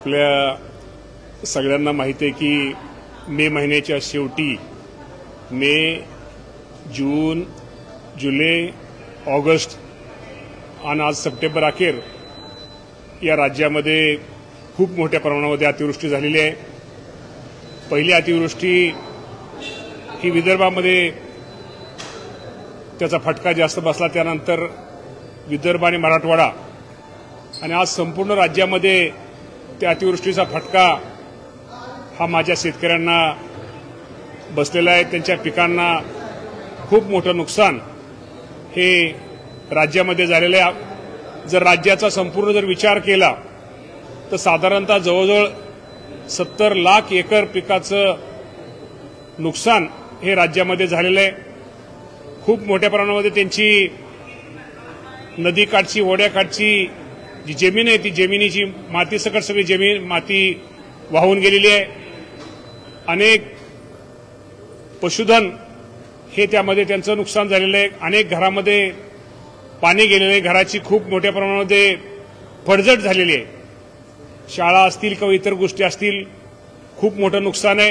आपल्या सगळ्यांना माहिती आहे की मे महिन्याच्या शेवटी मे, जून, जुलै, ऑगस्ट आणि आज सप्टेंबर अखेर या राज्यामध्ये खूप मोठ्या प्रमाणामध्ये अतिवृष्टी झालेली आहे। पहिली अतिवृष्टी ही विदर्भामध्ये त्याचा फटका जास्त बसला, त्यानंतर विदर्भ आणि मराठवाडा आणि आज संपूर्ण राज्यामध्ये त्या अतिवृष्टीचा फटका हा माझ्या शेतकऱ्यांना बसलेला आहे। त्यांच्या पिकांना खूप मोठं नुकसान हे राज्यामध्ये झालेलं आहे। जर राज्याचा संपूर्ण जर विचार केला तर साधारणतः जवळजवळ 70 लाख एकर पिकाचं नुकसान हे राज्यामध्ये झालेलं आहे। खूप मोठ्या प्रमाणामध्ये त्यांची नदीकाठची, ओढ्याकाठची जी जमीन आहे ती जमिनीची मातीसकट सगळी जमीन माती वाहून गेलेली आहे। अनेक पशुधन हे त्यामध्ये त्यांचं नुकसान झालेलं आहे। अनेक घरामध्ये पाणी गेलेलं आहे, घराची खूप मोठ्या प्रमाणामध्ये पडझड झालेली आहे। शाळा असतील किंवा इतर गोष्टी असतील, खूप मोठं नुकसान आहे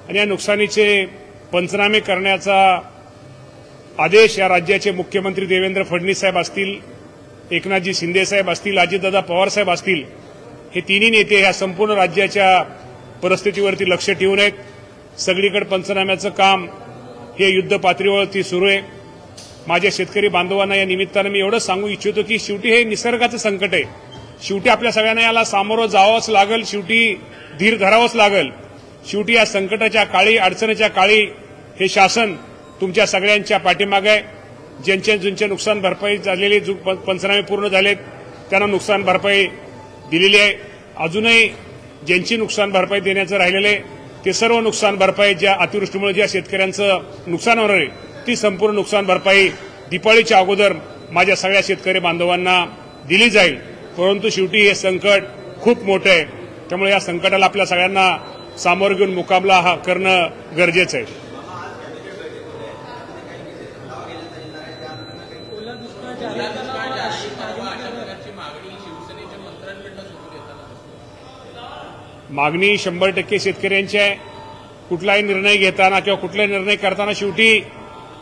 आणि या नुकसानीचे पंचनामे करण्याचा आदेश या राज्याचे मुख्यमंत्री देवेंद्र फडणवीस साहेब असतील, एकनाथजी शिंदे साहेब असतील, अजितदादा पवार साहेब असतील, हे तिन्ही नेते या संपूर्ण राज्याच्या परिस्थितीवरती लक्ष ठेवून आहेत। सगळीकडे पंचनाम्याचं काम हे युद्ध पातळीवरती सुरू आहे। माझ्या शेतकरी बांधवांना या निमित्तानं मी एवढंच सांगू इच्छितो की शेवटी हे निसर्गाचं संकट आहे। शेवटी आपल्या सगळ्यांना याला सामोरं जावंच लागेल, शेवटी धीर धरावंच लागेल। शेवटी या संकटाच्या काळी, अडचणीच्या काळी हे शासन तुमच्या सगळ्यांच्या पाठीमागे आहे। ज्यांचे नुकसान भरपाई झालेली, पंचनामे पूर्ण झालेत त्यांना नुकसान भरपाई दिलेली आहे। अजूनही ज्यांची नुकसान भरपाई देण्याचं राहिलेलं आहे ते सर्व नुकसान भरपाई ज्या अतिवृष्टीमुळे ज्या शेतकऱ्यांचं नुकसान होणार आहे ती संपूर्ण नुकसान भरपाई दिवाळीच्या अगोदर माझ्या सगळ्या शेतकरी बांधवांना दिली जाईल। परंतु शेवटी हे संकट खूप मोठं आहे, त्यामुळे या संकटाला आपल्या सगळ्यांना सामोरं घेऊन मुकाबला हा करणं गरजेचं आहे। मागणी 100% शेतकऱ्यांची आहे। कुठलाही निर्णय घेताना किंवा कुठलाही निर्णय करताना शेवटी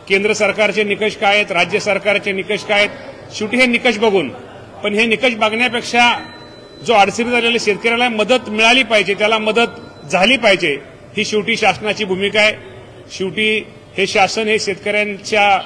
केंद्र सरकारचे निकष काय आहेत, राज्य सरकारचे निकष काय आहेत, शेवटी हे निकष बघून, पण हे निकष बघण्यापेक्षा जो अडचणी झालेल्या शेतकऱ्याला मदत मिळाली पाहिजे, त्याला मदत झाली पाहिजे, ही शेवटी शासनाची भूमिका आहे। शेवटी हे शासन हे शेतकऱ्यांच्या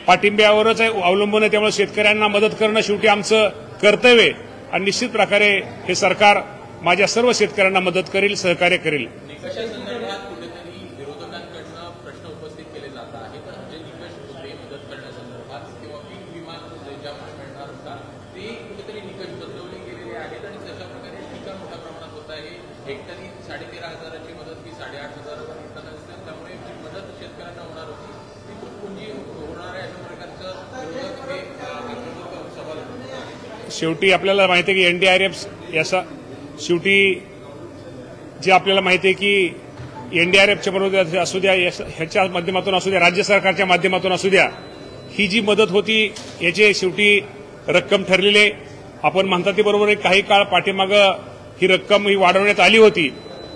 पाठिंब्यावरच अवलंबून आहे, त्यामुळे शेतकऱ्यांना मदत करणं शेवटी आमचं कर्तव्य आहे आणि निश्चित प्रकारे हे सरकार माझ्या सर्व शेतकऱ्यांना मदत करेल, सहकार्य करेल। निकषासंदर्भात कुठेतरी विरोधकांकडून प्रश्न उपस्थित केले जात आहेत, जे निकष होते मदत करण्यासंदर्भात किंवा पीक विमा ज्याप्रमाणे मिळणार होता ते कुठेतरी निकष बदलवले गेलेले आहेत आणि तशा प्रकारे टीका मोठ्या प्रमाणात होत आहे। हेक्टरी 13,500ची मदत ही 8,500 हेक्टरला असते, त्यामुळे जी मदत शेतकऱ्यांना होणार होती ती खूप पुंजी होणार आहे, अशा प्रकारचं विरोधक हे सवाल आहे। शेवटी आपल्याला माहिती आहे की एनडीआरएफ याचा शेवटी जे आपल्याला माहिती आहे की एनडीआरएफच्या बरोबर असू द्या, ह्याच्या माध्यमातून असू द्या, राज्य सरकारच्या माध्यमातून असू द्या, ही जी मदत होती याची शेवटी रक्कम ठरलेली आहे। आपण म्हणता ते बरोबर आहे, काही काळ पाठीमागं ही रक्कम ही वाढवण्यात आली होती।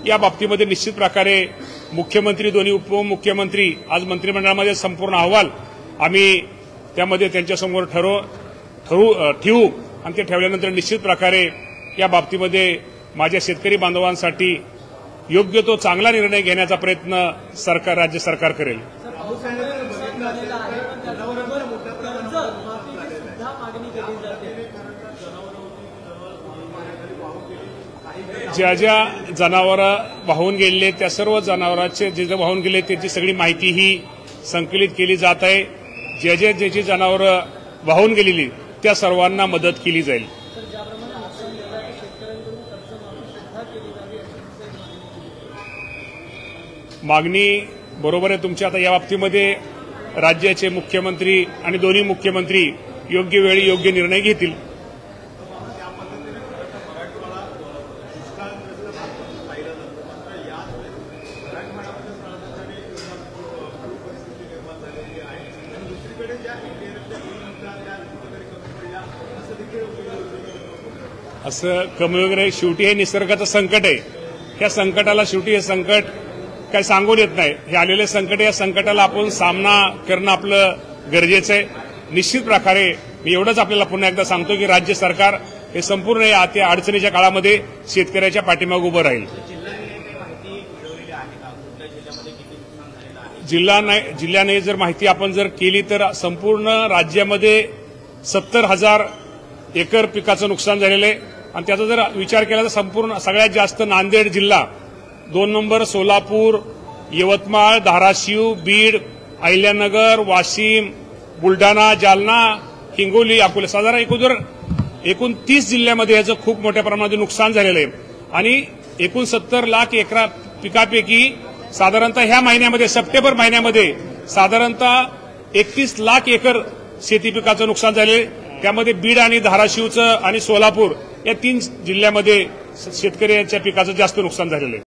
या बाबतीमध्ये निश्चित प्रकारे मुख्यमंत्री, दोन्ही उपमुख्यमंत्री आज मंत्रिमंडळामध्ये संपूर्ण अहवाल आम्ही त्यामध्ये त्यांच्यासमोर ठेवू आणि ते ठेवल्यानंतर निश्चित प्रकारे या बाबतीमध्ये माझ्या शेतकरी बांधवांसाठी योग्य तो चांगला निर्णय घेण्याचा प्रयत्न सरकार, राज्य सरकार करेल। ज्या ज्या जनावरं वाहून गेलेले त्या सर्व जनावरांचे जे वाहून गेले त्याची सगळी माहिती ही संकलित केली जात आहे। ज्याची जनावरं वाहून गेलेली त्या सर्वांना मदत केली जाईल। मागणी बरोबर आहे तुमच्या। आता या बाबतीमध्ये राज्याचे मुख्यमंत्री आणि दोन्ही मुख्यमंत्री योग्य वेळी योग्य निर्णय घेतील। असं कमी वगैरे, शेवटी हे निसर्गाचं संकट आहे. त्या संकटाला शेवटी हे संकट काही सांगून येत नाही. हे आलेले संकट, या संकटाला आपण सामना करणं आपलं गरजेचं आहे. निश्चित प्रकारे मी एवढंच आपल्याला पुन्हा एकदा सांगतो की राज्य सरकार हे संपूर्ण या अडचणीच्या काळामध्ये शेतकऱ्याच्या पाठीमागे उभं राहील. जिल्ह्याने जर माहिती आपण जर केली तर संपूर्ण राज्यामध्ये 70,000 एकर पिकाचं नुकसान झालेलं आहे. आणि त्याचा जर विचार केला तर संपूर्ण सगळ्यात जास्त नांदेड जिल्हा, 2 नंबर सोलापूर, यवतमाळ, धाराशिव, बीड, अहिल्यानगर, वाशिम, बुलढाणा, जालना, हिंगोली, अकोला, साधारण एकूण 30 जिल्ह्यामध्ये याचं खूप मोठ्या प्रमाणात नुकसान झालेलं आहे. आणि एकूण 70 लाख एकर पिकापैकी साधारणतः ह्या महिन्यामध्ये, सप्टेंबर महिन्यामध्ये साधारणतः 31 लाख एकर शेती पिकाचं नुकसान झाले. त्यामध्ये बीड आणि धाराशिवचं आणि सोलापूर या 3 जिल्ह्यामध्ये शेतकऱ्यांच्या पिकाचं जास्त नुकसान झालेलं आहे.